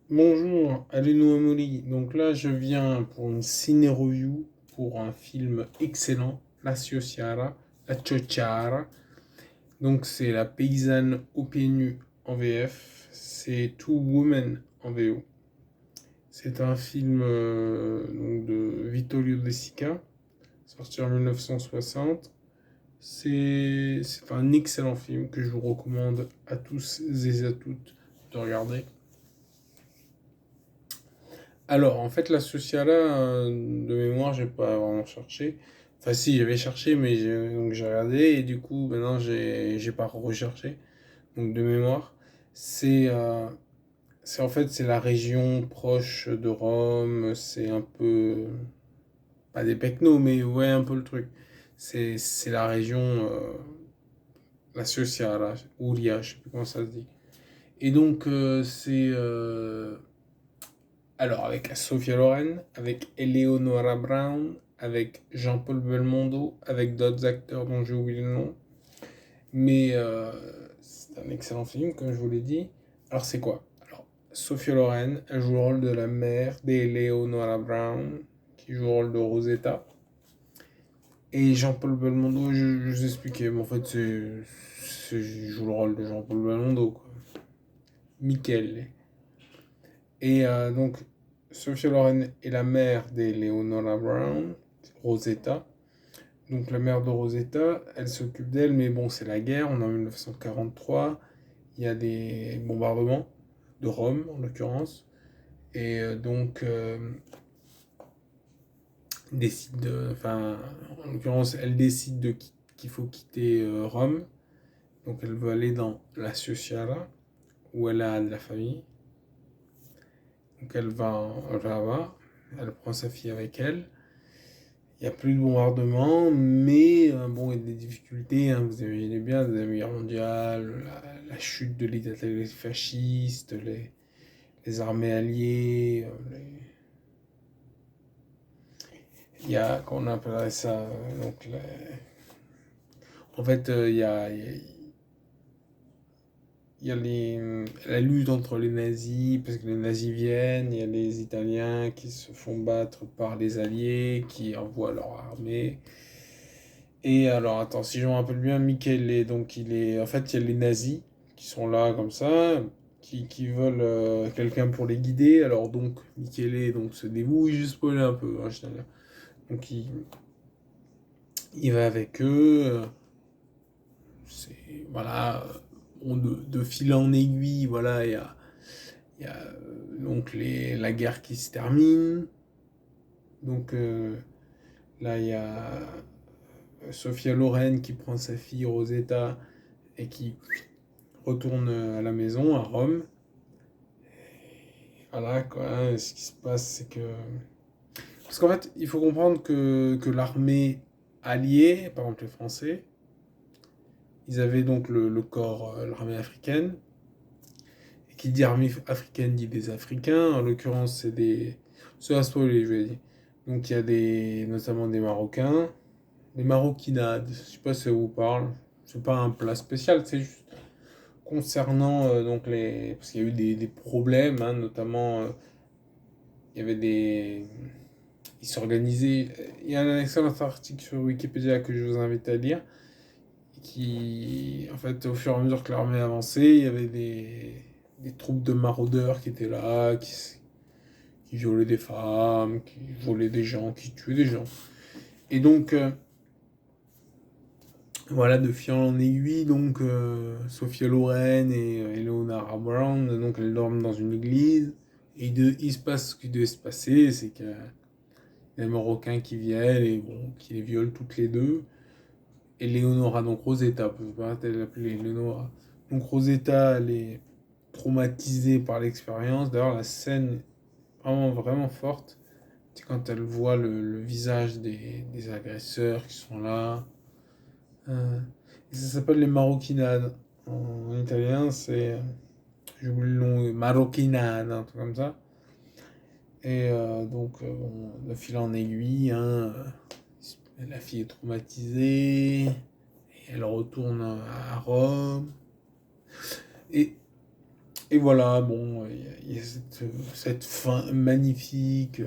Bonjour, Aleno Amoli. Donc là, je viens pour une ciné-review pour un film excellent, La Ciociara, La Ciociara. Donc c'est La paysanne aux pieds nus en VF, c'est Two Women en VO. C'est un film donc de Vittorio De Sica, sorti en 1960. C'est un excellent film que je vous recommande à tous et à toutes de regarder. Alors, en fait, la Sociala, de mémoire, j'ai pas vraiment cherché. Enfin, si, j'avais cherché, mais donc j'ai regardé, et du coup, maintenant, j'ai pas recherché. Donc, de mémoire, c'est c'est en fait, c'est la région proche de Rome, c'est un peu, pas des pecnos, mais ouais, un peu le truc. C'est la région, la Sociala, Uria, je sais plus comment ça se dit. Et donc, alors, avec Sophia Loren, avec Eleonora Brown, avec Jean-Paul Belmondo, avec d'autres acteurs dont j'ai oublié le nom. Mais c'est un excellent film, comme je vous l'ai dit. Alors, c'est quoi? Alors, Sophia Loren, elle joue le rôle de la mère d'Eleonora Brown, qui joue le rôle de Rosetta. Et Jean-Paul Belmondo, je vous expliquais, mais en fait, il joue le rôle de Jean-Paul Belmondo, quoi. Michele. Et donc, Sophia Loren est la mère d'Eleonora Brown, Rosetta. Donc, la mère de Rosetta, elle s'occupe d'elle, mais bon, c'est la guerre, on est en 1943. Il y a des bombardements de Rome, en l'occurrence. Et enfin, en l'occurrence, elle décide qu'il faut quitter Rome. Donc, elle veut aller dans la Ciociara, où elle a de la famille. Donc, elle va là-bas, elle prend sa fille avec elle. Il n'y a plus de bombardement, mais bon, il y a des difficultés, hein, vous imaginez bien, la Deuxième Guerre mondiale, la chute de l'Italie fasciste, les armées alliées, il y a, qu'on appellerait ça, en fait, il y a la lutte entre les nazis, parce que les nazis viennent, il y a les Italiens qui se font battre par les Alliés, qui envoient leur armée. Et alors, attends, si je me rappelle bien, Michele, donc en fait, il y a les nazis qui sont là comme ça, qui veulent quelqu'un pour les guider. Alors donc, Michele donc se dévoue, je spoil un peu, hein, donc il va avec eux. C'est voilà, de fil en aiguille, voilà, il y a donc la guerre qui se termine. Donc là, il y a Sophia Loren qui prend sa fille Rosetta et qui retourne à la maison, à Rome. Voilà, quoi. Ce qui se passe, c'est que. Parce qu'en fait, il faut comprendre que l'armée alliée, par exemple les Français, ils avaient donc le corps, l'armée africaine. Et qui dit armée africaine dit des Africains. En l'occurrence, c'est des. C'est à spoiler, je vais dire. Donc il y a notamment des Marocains, des maroquinades. Je sais pas si ça vous parle. C'est pas un plat spécial, c'est juste concernant parce qu'il y a eu des problèmes, hein, notamment il y avait des ils s'organisaient. Il y a un excellent article sur Wikipédia que je vous invite à lire, qui en fait au fur et à mesure que l'armée avançait, il y avait des troupes de maraudeurs qui étaient là, qui violaient des femmes, qui volaient des gens, qui tuaient des gens. Et donc voilà, de fil en aiguille, donc Sophia Loren et Eleonora Brown, donc elles dorment dans une église. Et il se passe ce qui devait se passer, c'est qu'il y a des Marocains qui viennent et bon, qui les violent toutes les deux. Et Leonora, donc Rosetta, je peux pas l'appeler Leonora. Donc Rosetta, elle est traumatisée par l'expérience. D'ailleurs, la scène vraiment, vraiment forte, c'est quand elle voit le visage des agresseurs qui sont là. Euh, et ça s'appelle les maroquinades. En italien, c'est. J'ai oublié le nom, maroquinade, un truc comme ça. Et donc, bon, de fil en aiguille, hein, la fille est traumatisée, et elle retourne à Rome. Et Et voilà, bon, il y a cette fin magnifique.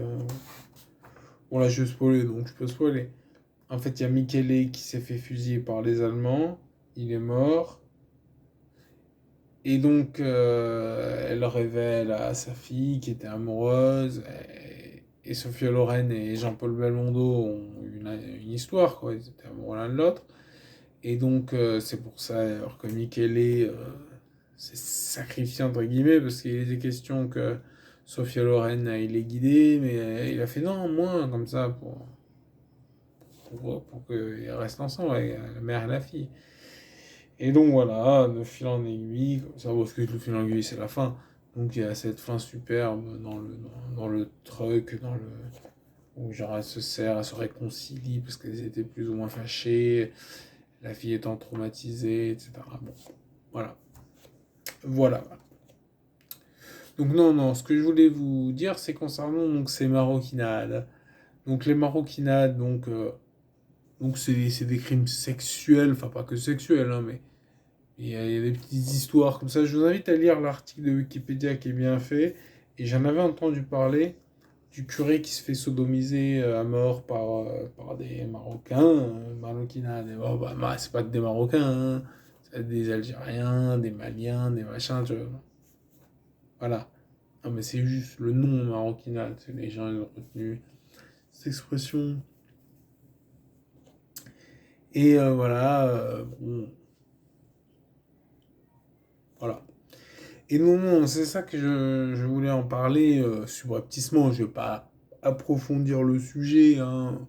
Bon, là, je vais spoiler, donc je peux spoiler. En fait, il y a Michele qui s'est fait fusiller par les Allemands. Il est mort. Et donc, elle révèle à sa fille qui était amoureuse. Et Sophia Loren et Jean-Paul Belmondo ont une histoire, quoi. Ils étaient amoureux l'un de l'autre. Et donc, c'est pour ça alors que Michele s'est sacrifié, entre guillemets, parce qu'il était question que Sophia Loren il les guidé, mais il a fait non, moi, comme ça, pour qu'ils restent ensemble, avec la mère et la fille. Et donc voilà, de fil en aiguille, comme ça, parce que le fil en aiguille, c'est la fin. Donc il y a cette fin superbe dans le truc, où genre elle se sert, elle se réconcilie parce qu'elles étaient plus ou moins fâchées, la fille étant traumatisée, etc. Bon, voilà. Voilà. Donc non, non, ce que je voulais vous dire, c'est concernant donc ces maroquinades. Donc les maroquinades, donc c'est des crimes sexuels, enfin pas que sexuels, hein, mais il y a des petites histoires comme ça. Je vous invite à lire l'article de Wikipédia qui est bien fait. Et j'en avais entendu parler du curé qui se fait sodomiser à mort par des Marocains, maroquinades. Oh, bah, c'est pas des Marocains, hein. C'est des Algériens, des Maliens, des machins, tu vois. Voilà. Non, mais c'est juste le nom maroquinade. Les gens ils ont retenu cette expression. Et voilà. Bon, voilà. Et non, non, c'est ça que je voulais en parler subrepticement. Je ne vais pas approfondir le sujet, hein.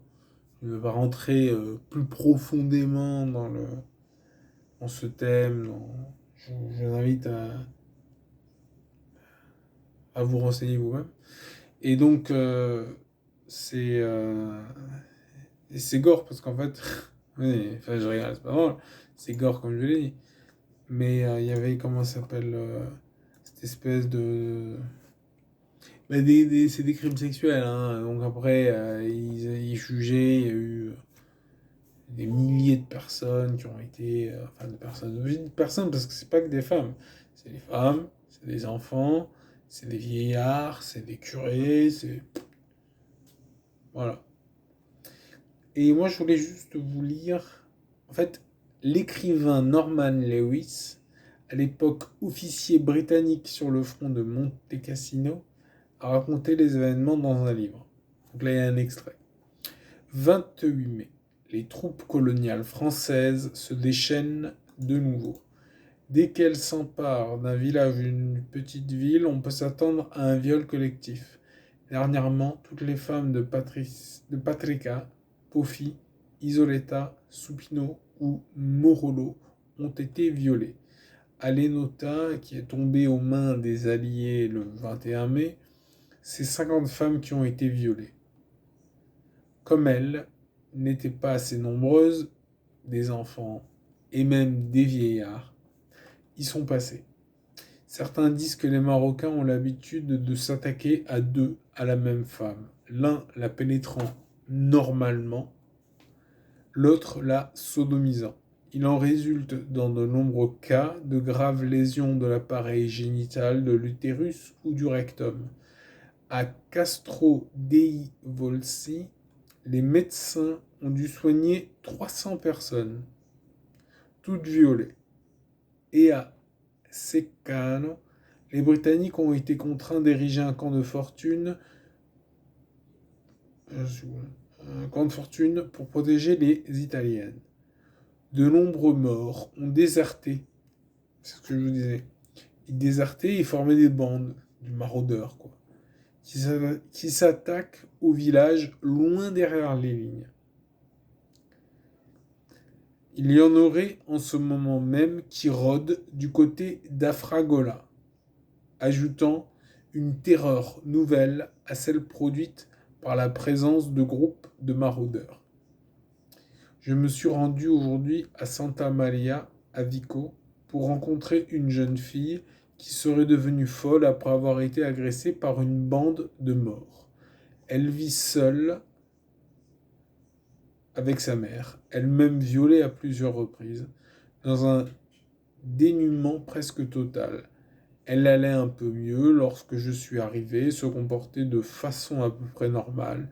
Je ne vais pas rentrer plus profondément dans ce thème. Je vous invite à vous renseigner vous-même. Et donc, c'est c'est gore, parce qu'en fait, oui, enfin, je rigole, c'est pas drôle. C'est gore, comme je l'ai dit. Mais il y avait, comment ça s'appelle, cette espèce de mais c'est des crimes sexuels, hein. Donc après, ils jugeaient, il y a eu des milliers de personnes qui ont été. Enfin, de personnes. Je dis de personnes parce que c'est pas que des femmes. C'est des femmes, c'est des enfants, c'est des vieillards, c'est des curés, c'est. Voilà. Et moi, je voulais juste vous lire. En fait, l'écrivain Norman Lewis, à l'époque officier britannique sur le front de Monte Cassino, a raconté les événements dans un livre. Donc là, il y a un extrait. 28 mai. Les troupes coloniales françaises se déchaînent de nouveau. Dès qu'elles s'emparent d'un village ou d'une petite ville, on peut s'attendre à un viol collectif. Dernièrement, toutes les femmes de Patrica, Pofi, Isoleta, Supino ou Morolo ont été violées. Alenota, qui est tombée aux mains des Alliés le 21 mai, c'est 50 femmes qui ont été violées. Comme elles n'étaient pas assez nombreuses, des enfants et même des vieillards y sont passés. Certains disent que les Marocains ont l'habitude de s'attaquer à deux à la même femme, l'un la pénétrant normalement, l'autre la sodomisant. Il en résulte dans de nombreux cas de graves lésions de l'appareil génital, de l'utérus ou du rectum. À Castro dei Volsi, les médecins ont dû soigner 300 personnes, toutes violées. Et à Seccano, les Britanniques ont été contraints d'ériger un camp de fortune pour protéger les Italiennes. De nombreux morts ont déserté. C'est ce que je vous disais. Ils désertaient et formaient des bandes de maraudeurs, quoi, qui s'attaquent au village loin derrière les lignes. Il y en aurait en ce moment même qui rôdent du côté d'Afragola, ajoutant une terreur nouvelle à celle produite par la présence de groupes de maraudeurs. Je me suis rendu aujourd'hui à Santa Maria, à Vico, pour rencontrer une jeune fille qui serait devenue folle après avoir été agressée par une bande de morts. Elle vit seule avec sa mère, elle-même violée à plusieurs reprises, dans un dénuement presque total. Elle allait un peu mieux lorsque je suis arrivé, se comportait de façon à peu près normale.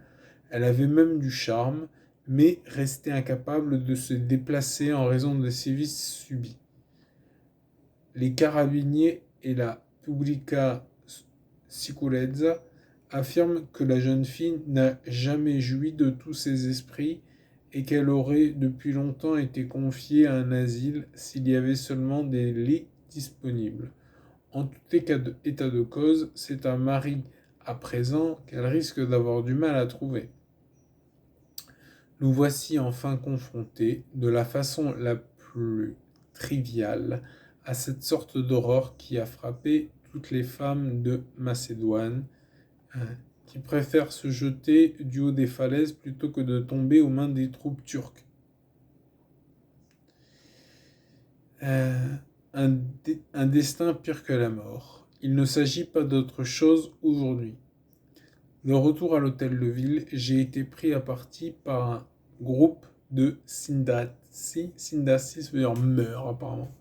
Elle avait même du charme, mais restait incapable de se déplacer en raison des sévices subis. Les carabiniers et la Publica Sicurezza affirment que la jeune fille n'a jamais joui de tous ses esprits et qu'elle aurait depuis longtemps été confiée à un asile s'il y avait seulement des lits disponibles. En tout état de cause, c'est un mari à présent qu'elle risque d'avoir du mal à trouver. Nous voici enfin confrontés, de la façon la plus triviale, à cette sorte d'horreur qui a frappé toutes les femmes de Macédoine, qui préfèrent se jeter du haut des falaises plutôt que de tomber aux mains des troupes turques. Un, un destin pire que la mort. Il ne s'agit pas d'autre chose aujourd'hui. De retour à l'hôtel de ville, j'ai été pris à partie par un groupe de Sindasi, Sindasi ça veut dire meurt apparemment,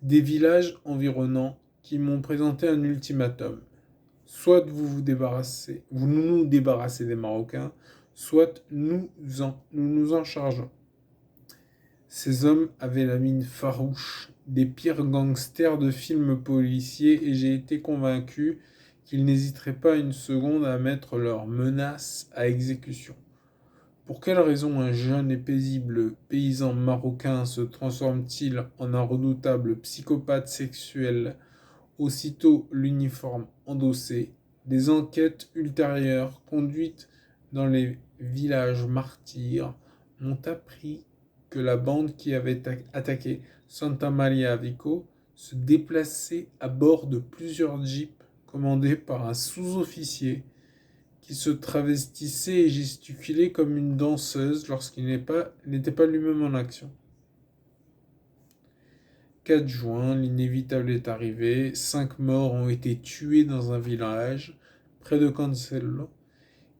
des villages environnants qui m'ont présenté un ultimatum. Soit vous nous débarrassez des Marocains, soit nous en chargeons. Ces hommes avaient la mine farouche des pires gangsters de films policiers et j'ai été convaincu qu'ils n'hésiteraient pas une seconde à mettre leurs menaces à exécution. Pour quelle raison un jeune et paisible paysan marocain se transforme-t-il en un redoutable psychopathe sexuel aussitôt l'uniforme endossé? Des enquêtes ultérieures conduites dans les villages martyrs m'ont appris que la bande qui avait attaqué Santa Maria Vico se déplaçait à bord de plusieurs jeeps commandés par un sous-officier qui se travestissait et gesticulait comme une danseuse lorsqu'il n'était pas lui-même en action. 4 juin, l'inévitable est arrivé. 5 morts ont été tués dans un village près de Cancello.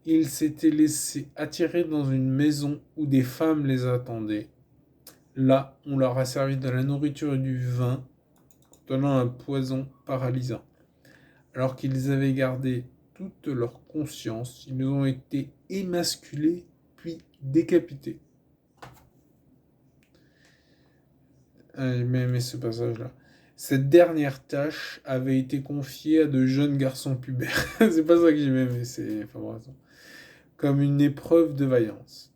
Ils s'étaient laissés attirer dans une maison où des femmes les attendaient. Là, on leur a servi de la nourriture et du vin, donnant un poison paralysant. Alors qu'ils avaient gardé toute leur conscience, ils ont été émasculés puis décapités. J'ai aimé ce passage-là. Cette dernière tâche avait été confiée à de jeunes garçons pubères. C'est pas ça que j'ai aimé, c'est... Enfin, bon, comme une épreuve de vaillance.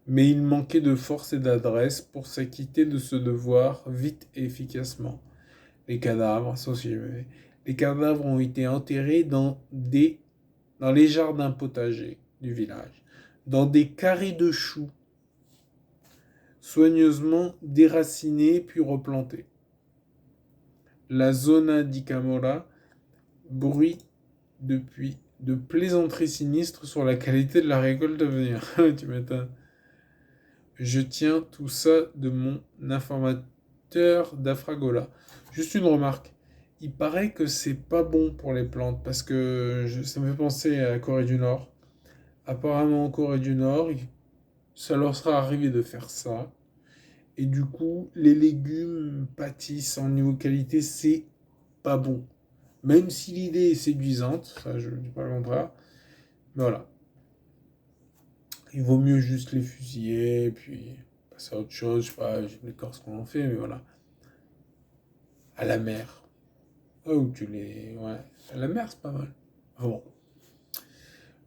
Mais il manquait de force et d'adresse pour s'acquitter de ce devoir vite et efficacement. Les cadavres, les cadavres ont été enterrés dans les jardins potagers du village, dans des carrés de choux, soigneusement déracinés puis replantés. La zona di Camorra bruit depuis de plaisanteries sinistres sur la qualité de la récolte à venir. Tu m'étonnes. Je tiens tout ça de mon informateur d'Afragola. Juste une remarque. Il paraît que c'est pas bon pour les plantes parce que ça me fait penser à la Corée du Nord. Apparemment en Corée du Nord, ça leur sera arrivé de faire ça. Et du coup, les légumes pâtissent en niveau qualité, c'est pas bon. Même si l'idée est séduisante, ça je ne dis pas le contraire. Mais voilà. Il vaut mieux juste les fusiller, et puis passer à autre chose, je sais pas, j'ai oublié ce qu'on en fait, mais voilà. À la mer. Ou tu les... Ouais, à la mer c'est pas mal. Enfin bon.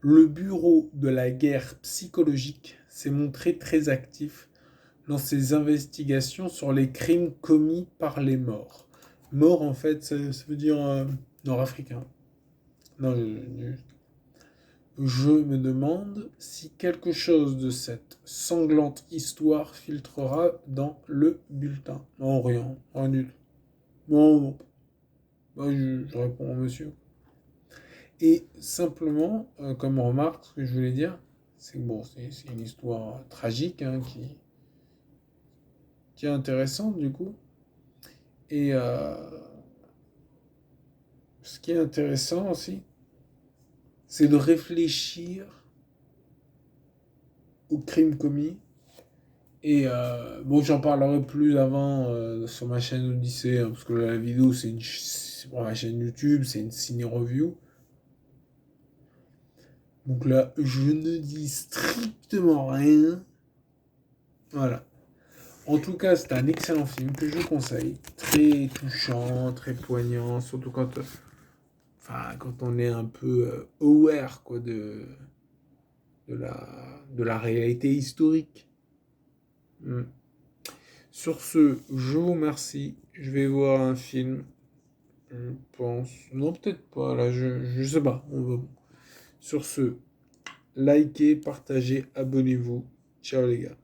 Le bureau de la guerre psychologique s'est montré très actif dans ses investigations sur les crimes commis par les morts. Mort, en fait, ça veut dire nord-africain. Non, je me demande si quelque chose de cette sanglante histoire filtrera dans le bulletin. Non, rien du tout. Non. Bah, je réponds au monsieur. Et simplement, comme remarque, ce que je voulais dire, c'est que bon, c'est une histoire tragique hein, qui est intéressante du coup. Et ce qui est intéressant aussi, c'est de réfléchir aux crimes commis Et bon, j'en parlerai plus avant sur ma chaîne Odyssée, hein, parce que la vidéo, c'est pour ma chaîne YouTube, c'est une ciné-review. Donc là, je ne dis strictement rien. Voilà. En tout cas, c'est un excellent film que je conseille. Très touchant, très poignant, surtout quand on est un peu aware quoi, de la réalité historique. Mm. Sur ce, je vous remercie. Je vais voir un film. Je pense. Non, peut-être pas. Là, je sais pas. Sur ce, likez, partagez, abonnez-vous. Ciao les gars.